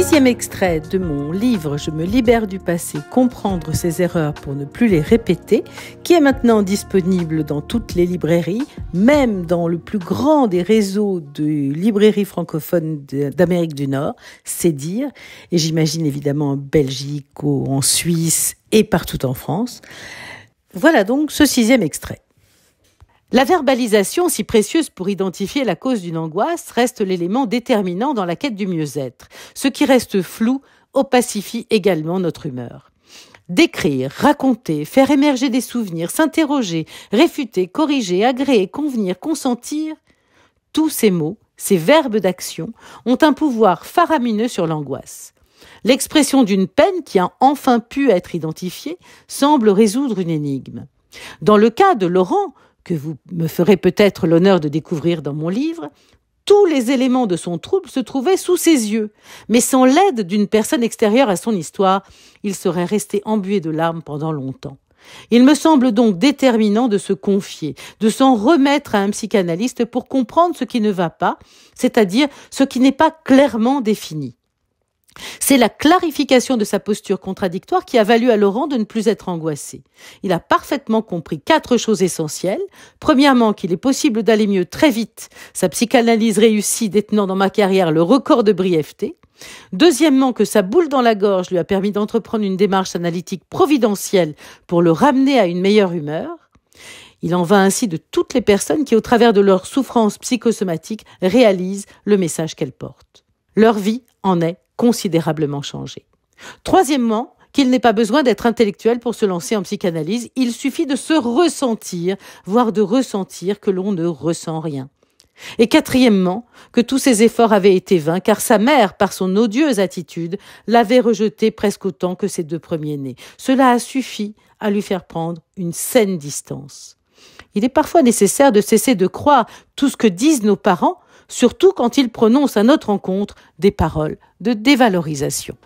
6e extrait de mon livre « Je me libère du passé, comprendre ses erreurs pour ne plus les répéter » qui est maintenant disponible dans toutes les librairies, même dans le plus grand des réseaux de librairies francophones d'Amérique du Nord, c'est dire, et j'imagine évidemment en Belgique, en Suisse et partout en France. Voilà donc ce 6e extrait. La verbalisation, si précieuse pour identifier la cause d'une angoisse, reste l'élément déterminant dans la quête du mieux-être. Ce qui reste flou opacifie également notre humeur. Décrire, raconter, faire émerger des souvenirs, s'interroger, réfuter, corriger, agréer, convenir, consentir, tous ces mots, ces verbes d'action, ont un pouvoir faramineux sur l'angoisse. L'expression d'une peine qui a enfin pu être identifiée semble résoudre une énigme. Dans le cas de Laurent, que vous me ferez peut-être l'honneur de découvrir dans mon livre, tous les éléments de son trouble se trouvaient sous ses yeux. Mais sans l'aide d'une personne extérieure à son histoire, il serait resté embué de larmes pendant longtemps. Il me semble donc déterminant de se confier, de s'en remettre à un psychanalyste pour comprendre ce qui ne va pas, c'est-à-dire ce qui n'est pas clairement défini. C'est la clarification de sa posture contradictoire qui a valu à Laurent de ne plus être angoissé. Il a parfaitement compris 4 choses essentielles. Premièrement, qu'il est possible d'aller mieux très vite, sa psychanalyse réussie détenant dans ma carrière le record de brièveté. Deuxièmement, que sa boule dans la gorge lui a permis d'entreprendre une démarche analytique providentielle pour le ramener à une meilleure humeur. Il en va ainsi de toutes les personnes qui, au travers de leur souffrance psychosomatique, réalisent le message qu'elles portent. Leur vie en est considérablement changé. Troisièmement, qu'il n'est pas besoin d'être intellectuel pour se lancer en psychanalyse, il suffit de se ressentir, voire de ressentir que l'on ne ressent rien. Et quatrièmement, que tous ses efforts avaient été vains, car sa mère, par son odieuse attitude, l'avait rejeté presque autant que ses 2 premiers-nés. Cela a suffi à lui faire prendre une saine distance. Il est parfois nécessaire de cesser de croire tout ce que disent nos parents, surtout quand ils prononcent à notre encontre des paroles de dévalorisation.